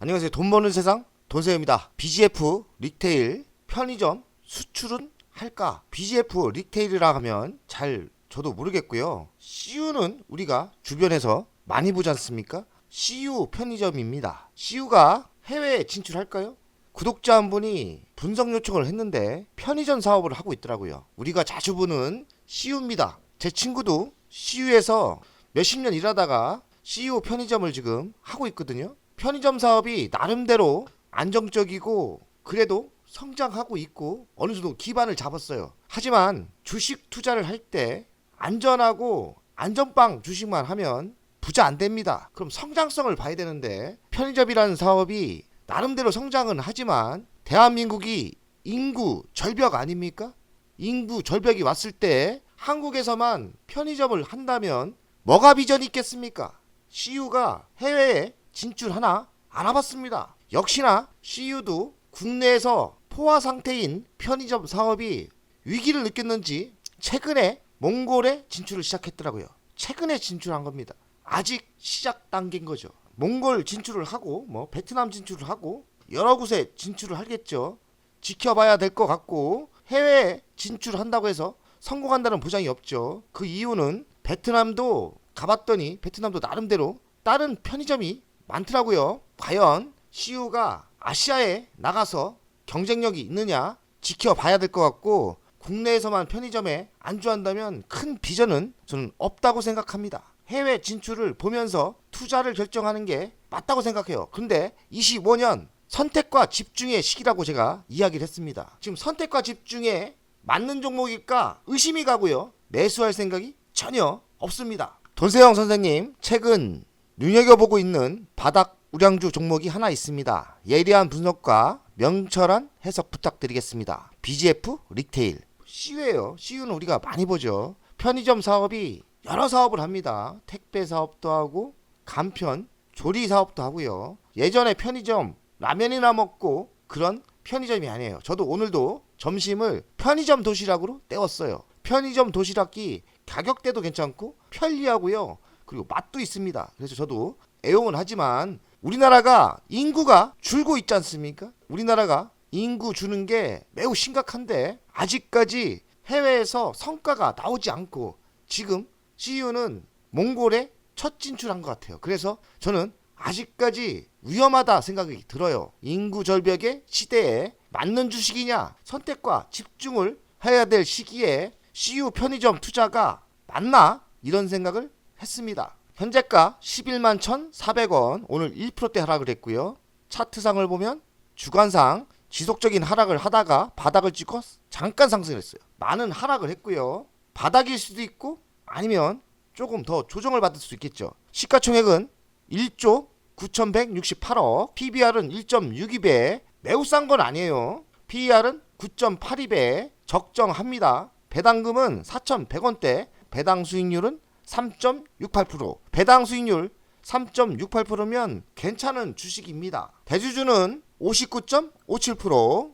안녕하세요. 돈 버는 세상 돈세입니다. BGF 리테일 편의점 수출은 할까? BGF 리테일이라 하면 잘 저도 모르겠고요. CU는 우리가 주변에서 많이 보지 않습니까? CU 편의점입니다. CU가 해외에 진출할까요? 구독자 한 분이 분석 요청을 했는데 편의점 사업을 하고 있더라고요. 우리가 자주 보는 CU입니다. 제 친구도 CU에서 몇십 년 일하다가 CU 편의점을 지금 하고 있거든요. 편의점 사업이 나름대로 안정적이고 그래도 성장하고 있고 어느 정도 기반을 잡았어요. 하지만 주식 투자를 할 때 안전하고 안전빵 주식만 하면 부자 안 됩니다. 그럼 성장성을 봐야 되는데 편의점이라는 사업이 나름대로 성장은 하지만 대한민국이 인구 절벽 아닙니까? 인구 절벽이 왔을 때 한국에서만 편의점을 한다면 뭐가 비전이 있겠습니까? CU가 해외에 진출하나 알아봤습니다. 역시나 CU도 국내에서 포화 상태인 편의점 사업이 위기를 느꼈는지 최근에 몽골에 진출을 시작했더라고요. 최근에 진출한 겁니다. 아직 시작 단계인 거죠. 몽골 진출을 하고 베트남 진출을 하고 여러 곳에 진출을 하겠죠. 지켜봐야 될 것 같고 해외에 진출한다고 해서 성공한다는 보장이 없죠. 그 이유는 베트남도 가봤더니 베트남도 나름대로 다른 편의점이 많더라고요. 과연 CU가 아시아에 나가서 경쟁력이 있느냐 지켜봐야 될 것 같고 국내에서만 편의점에 안주한다면 큰 비전은 저는 없다고 생각합니다. 해외 진출을 보면서 투자를 결정하는 게 맞다고 생각해요. 근데 25년 선택과 집중의 시기라고 제가 이야기를 했습니다. 지금 선택과 집중에 맞는 종목일까 의심이 가고요. 매수할 생각이 전혀 없습니다. 돈세영 선생님 최근 눈여겨보고 있는 바닥 우량주 종목이 하나 있습니다. 예리한 분석과 명철한 해석 부탁드리겠습니다. BGF 리테일 CU예요. CU는 우리가 많이 보죠. 편의점 사업이 여러 사업을 합니다. 택배 사업도 하고 간편 조리 사업도 하고요. 예전에 편의점 라면이나 먹고 그런 편의점이 아니에요. 저도 오늘도 점심을 편의점 도시락으로 때웠어요. 편의점 도시락이 가격대도 괜찮고 편리하고요. 그리고 맛도 있습니다. 그래서 저도 애용은 하지만 우리나라가 인구가 줄고 있지 않습니까? 우리나라가 인구 주는 게 매우 심각한데 아직까지 해외에서 성과가 나오지 않고 지금 CU는 몽골에 첫 진출한 것 같아요. 그래서 저는 아직까지 위험하다 생각이 들어요. 인구 절벽의 시대에 맞는 주식이냐 선택과 집중을 해야 될 시기에 CU 편의점 투자가 맞나? 이런 생각을 했습니다. 현재가 11만 1,400원 오늘 1%대 하락을 했고요. 차트상을 보면 주간상 지속적인 하락을 하다가 바닥을 찍고 잠깐 상승을 했어요. 많은 하락을 했고요. 바닥일 수도 있고 아니면 조금 더 조정을 받을 수도 있겠죠. 시가총액은 1조 9,168억, PBR은 1.62배, 매우 싼 건 아니에요. PER은 9.82배, 적정합니다. 배당금은 4,100원대, 배당 수익률은 3.68%. 배당 수익률 3.68%면 괜찮은 주식입니다. 대주주는 59.57%,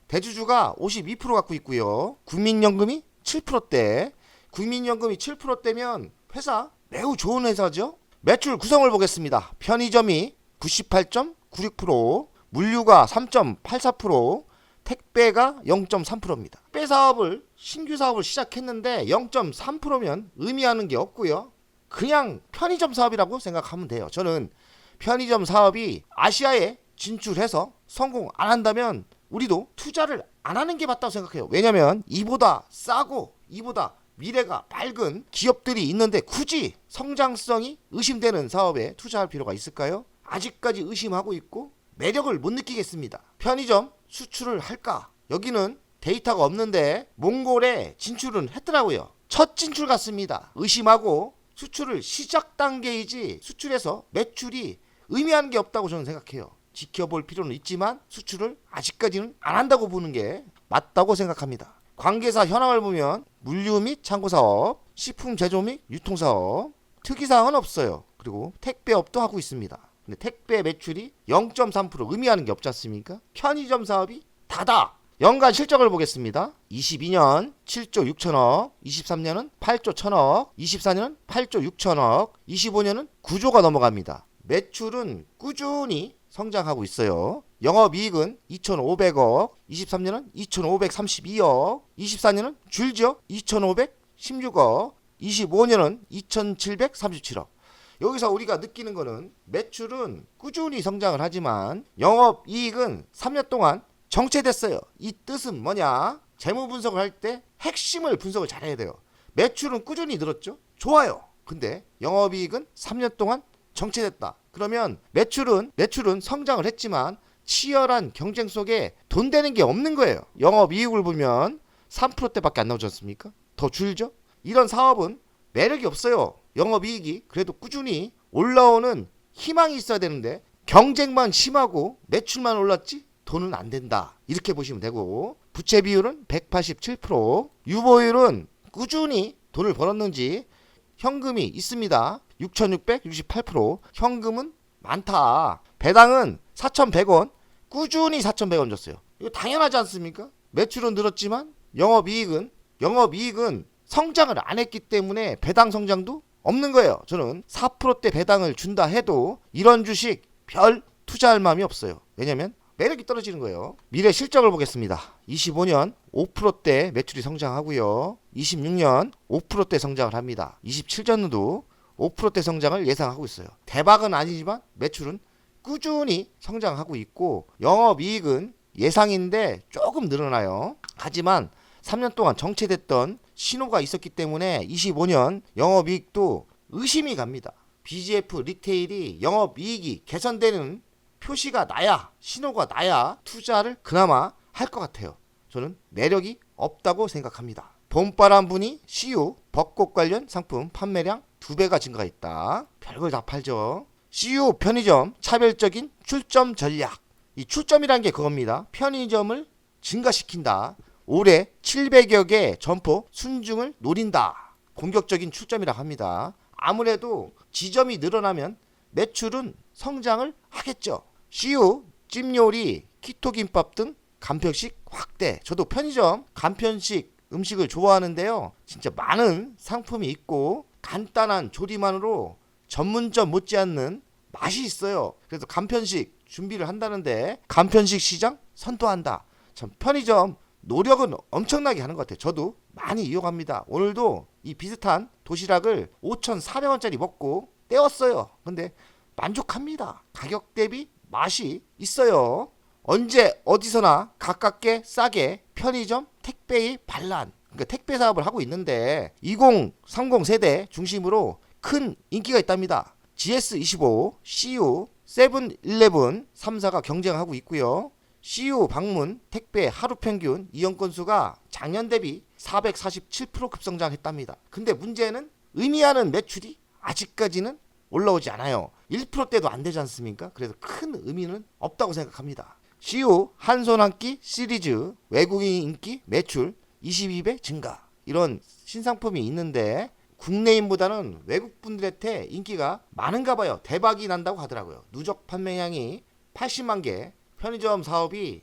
대주주가 52% 갖고 있고요. 국민연금이 7%대. 국민연금이 7%대면 회사 매우 좋은 회사죠. 매출 구성을 보겠습니다. 편의점이 98.96%, 물류가 3.84%, 택배가 0.3%입니다. 택배 사업을 신규 사업을 시작했는데 0.3%면 의미하는 게 없고요. 그냥 편의점 사업이라고 생각하면 돼요. 저는 편의점 사업이 아시아에 진출해서 성공 안 한다면 우리도 투자를 안 하는 게 맞다고 생각해요. 왜냐면 이보다 싸고 이보다 미래가 밝은 기업들이 있는데 굳이 성장성이 의심되는 사업에 투자할 필요가 있을까요? 아직까지 의심하고 있고 매력을 못 느끼겠습니다. 편의점 수출을 할까? 여기는 데이터가 없는데 몽골에 진출은 했더라고요. 첫 진출 같습니다. 의심하고 수출을 시작 단계이지 수출해서 매출이 의미하는 게 없다고 저는 생각해요. 지켜볼 필요는 있지만 수출을 아직까지는 안 한다고 보는 게 맞다고 생각합니다. 관계사 현황을 보면 물류 및 창고사업, 식품 제조 및 유통사업, 특이사항은 없어요. 그리고 택배업도 하고 있습니다. 근데 택배 매출이 0.3% 의미하는 게 없지 않습니까? 편의점 사업이 다다. 연간 실적을 보겠습니다. 22년 7조 6천억, 23년은 8조 1천억, 24년은 8조 6천억, 25년은 9조가 넘어갑니다. 매출은 꾸준히 성장하고 있어요. 영업이익은 2,500억, 23년은 2,532억, 24년은 줄죠. 2,516억, 25년은 2,737억. 여기서 우리가 느끼는 거는 매출은 꾸준히 성장을 하지만 영업이익은 3년 동안 정체됐어요. 이 뜻은 뭐냐? 재무 분석을 할 때 핵심을 분석을 잘해야 돼요. 매출은 꾸준히 늘었죠. 좋아요. 근데 영업이익은 3년 동안 정체됐다. 그러면 매출은 성장을 했지만 치열한 경쟁 속에 돈 되는 게 없는 거예요. 영업이익을 보면 3%대밖에 안 나오지 않습니까? 더 줄죠? 이런 사업은 매력이 없어요. 영업이익이 그래도 꾸준히 올라오는 희망이 있어야 되는데 경쟁만 심하고 매출만 올랐지 돈은 안 된다. 이렇게 보시면 되고, 부채 비율은 187%, 유보율은 꾸준히 돈을 벌었는지 현금이 있습니다. 6,668%. 현금은 많다. 배당은 4,100원. 꾸준히 4,100원 줬어요. 이거 당연하지 않습니까? 매출은 늘었지만 영업이익은 성장을 안 했기 때문에 배당 성장도 없는 거예요. 저는 4%대 배당을 준다 해도 이런 주식 별 투자할 마음이 없어요. 왜냐면 매력이 떨어지는 거예요. 미래 실적을 보겠습니다. 25년 5%대 매출이 성장하고요. 26년 5%대 성장을 합니다. 27년도 5%대 성장을 예상하고 있어요. 대박은 아니지만 매출은 꾸준히 성장하고 있고 영업이익은 예상인데 조금 늘어나요. 하지만 3년 동안 정체됐던 신호가 있었기 때문에 25년 영업이익도 의심이 갑니다. BGF 리테일이 영업이익이 개선되는 표시가 나야, 신호가 나야 투자를 그나마 할 것 같아요. 저는 매력이 없다고 생각합니다. 봄바람 부니 CU 벚꽃 관련 상품 판매량 2배가 증가했다. 별걸 다 팔죠. CU 편의점 차별적인 출점 전략. 이 출점이란 게 그겁니다. 편의점을 증가시킨다. 올해 700여 개 점포 순증을 노린다. 공격적인 출점이라 합니다. 아무래도 지점이 늘어나면 매출은 성장을 하겠죠. CU 찜요리, 키토김밥 등 간편식 확대. 저도 편의점 간편식 음식을 좋아하는데요. 진짜 많은 상품이 있고 간단한 조리만으로 전문점 못지않는 맛이 있어요. 그래서 간편식 준비를 한다는데 간편식 시장 선도한다. 참 편의점 노력은 엄청나게 하는 것 같아요. 저도 많이 이용합니다. 오늘도 이 비슷한 도시락을 5,400원짜리 먹고 때웠어요. 근데 만족합니다. 가격 대비 맛이 있어요. 언제 어디서나 가깝게 싸게 편의점 택배의 반란. 그러니까 택배 사업을 하고 있는데 2030 세대 중심으로 큰 인기가 있답니다. GS25, CU, 세븐일레븐 3사가 경쟁하고 있고요. CU 방문 택배 하루 평균 이용 건수가 작년 대비 447% 급성장했답니다. 근데 문제는 의미하는 매출이 아직까지는 올라오지 않아요. 1%대도 안 되지 않습니까? 그래서 큰 의미는 없다고 생각합니다. CU 한손 한 끼 시리즈 외국인 인기 매출 22배 증가. 이런 신상품이 있는데 국내인보다는 외국분들한테 인기가 많은가 봐요. 대박이 난다고 하더라고요. 누적 판매량이 80만 개. 편의점 사업이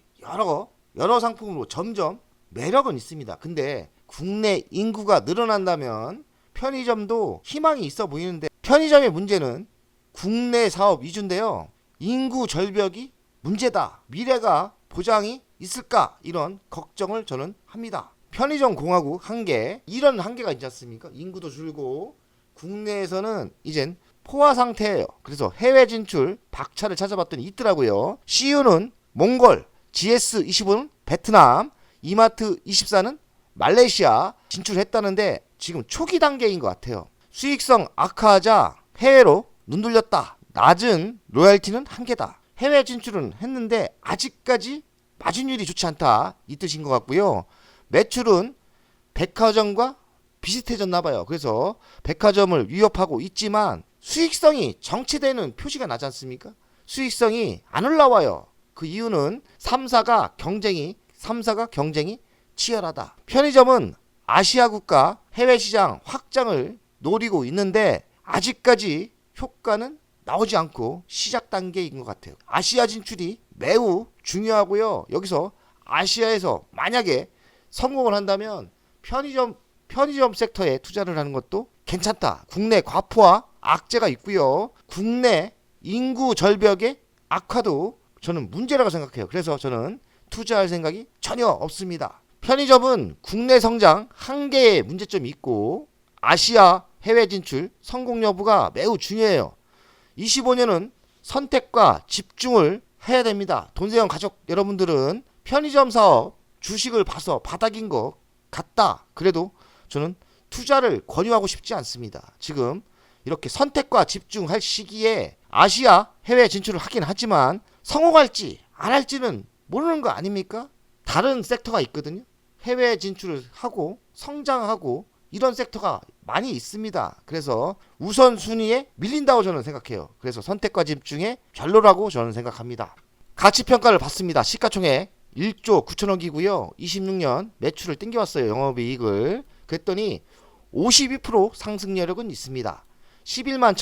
여러 상품으로 점점 매력은 있습니다. 근데 국내 인구가 늘어난다면 편의점도 희망이 있어 보이는데 편의점의 문제는 국내 사업 위주인데요. 인구 절벽이 문제다. 미래가 보장이 있을까? 이런 걱정을 저는 합니다. 편의점 공화국 한계, 이런 한계가 있지 않습니까? 인구도 줄고 국내에서는 이젠 포화 상태예요. 그래서 해외 진출 박차를 찾아봤더니 있더라고요. CU는 몽골, GS25는 베트남, 이마트24는 말레이시아 진출했다는데 지금 초기 단계인 것 같아요. 수익성 악화하자 해외로 눈 돌렸다. 낮은 로열티는 한계다. 해외 진출은 했는데 아직까지 마진율이 좋지 않다. 이 뜻인 것 같고요. 매출은 백화점과 비슷해졌나 봐요. 그래서 백화점을 위협하고 있지만 수익성이 정체되는 표시가 나지 않습니까? 수익성이 안 올라와요. 그 이유는 3사가 경쟁이 치열하다. 편의점은 아시아 국가 해외 시장 확장을 노리고 있는데 아직까지 효과는 나오지 않고 시작 단계인 것 같아요. 아시아 진출이 매우 중요하고요. 여기서 아시아에서 만약에 성공을 한다면 편의점 섹터에 투자를 하는 것도 괜찮다. 국내 과포화 악재가 있고요. 국내 인구 절벽에 악화도 저는 문제라고 생각해요. 그래서 저는 투자할 생각이 전혀 없습니다. 편의점은 국내 성장 한계의 문제점이 있고 아시아 해외 진출 성공 여부가 매우 중요해요. 25년은 선택과 집중을 해야 됩니다. 돈세영 가족 여러분들은 편의점 사업 주식을 봐서 바닥인 것 같다. 그래도 저는 투자를 권유하고 싶지 않습니다. 지금 이렇게 선택과 집중할 시기에 아시아 해외 진출을 하긴 하지만 성공할지 안 할지는 모르는 거 아닙니까? 다른 섹터가 있거든요. 해외 진출을 하고 성장하고 이런 섹터가 많이 있습니다. 그래서 우선순위에 밀린다고 저는 생각해요. 그래서 선택과 집중에 별로라고 저는 생각합니다. 가치평가를 받습니다. 시가총액 1조 9천억이고요. 26년 매출을 땡겨왔어요. 영업이익을. 그랬더니 52% 상승 여력은 있습니다. 11만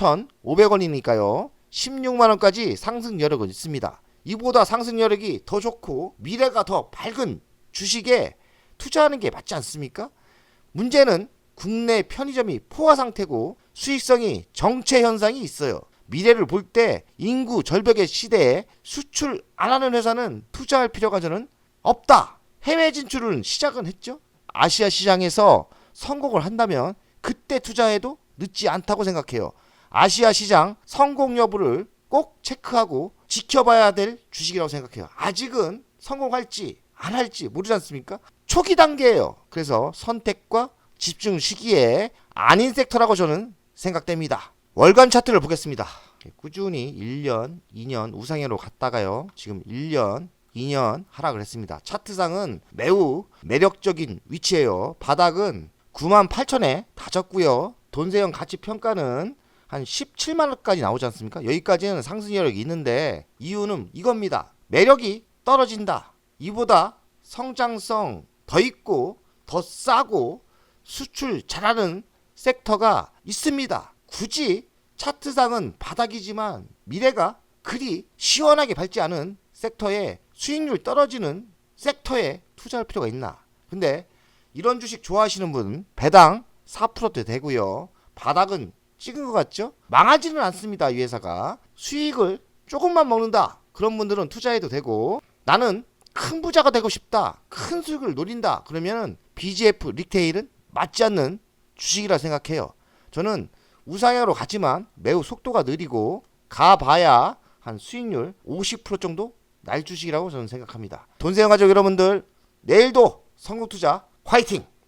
1,500원이니까요. 16만원까지 상승 여력은 있습니다. 이보다 상승 여력이 더 좋고 미래가 더 밝은 주식에 투자하는 게 맞지 않습니까? 문제는 국내 편의점이 포화 상태고 수익성이 정체 현상이 있어요. 미래를 볼 때 인구 절벽의 시대에 수출 안 하는 회사는 투자할 필요가 저는 없다. 해외 진출은 시작은 했죠. 아시아 시장에서 성공을 한다면 그때 투자해도 늦지 않다고 생각해요. 아시아 시장 성공 여부를 꼭 체크하고 지켜봐야 될 주식이라고 생각해요. 아직은 성공할지 안 할지 모르지 않습니까? 초기 단계예요. 그래서 선택과 집중 시기에 아닌 섹터라고 저는 생각됩니다. 월간 차트를 보겠습니다. 꾸준히 1년, 2년 우상향으로 갔다가요. 지금 1년, 2년 하락을 했습니다. 차트상은 매우 매력적인 위치예요. 바닥은 98,000에 다졌고요. 돈세형 가치 평가는 한 17만원까지 나오지 않습니까? 여기까지는 상승 여력이 있는데 이유는 이겁니다. 매력이 떨어진다. 이보다 성장성 더 있고 더 싸고 수출 잘하는 섹터가 있습니다. 굳이 차트상은 바닥이지만 미래가 그리 시원하게 밝지 않은 섹터에 수익률 떨어지는 섹터에 투자할 필요가 있나? 근데 이런 주식 좋아하시는 분 배당 4%대 되고요. 바닥은 찍은 것 같죠? 망하지는 않습니다. 이 회사가 수익을 조금만 먹는다. 그런 분들은 투자해도 되고 나는 큰 부자가 되고 싶다. 큰 수익을 노린다. 그러면은 BGF 리테일은 맞지 않는 주식이라 생각해요. 저는 우상향으로 갔지만 매우 속도가 느리고 가봐야 한 수익률 50% 정도 날 주식이라고 저는 생각합니다. 돈세영 가족 여러분들 내일도 성공투자 화이팅!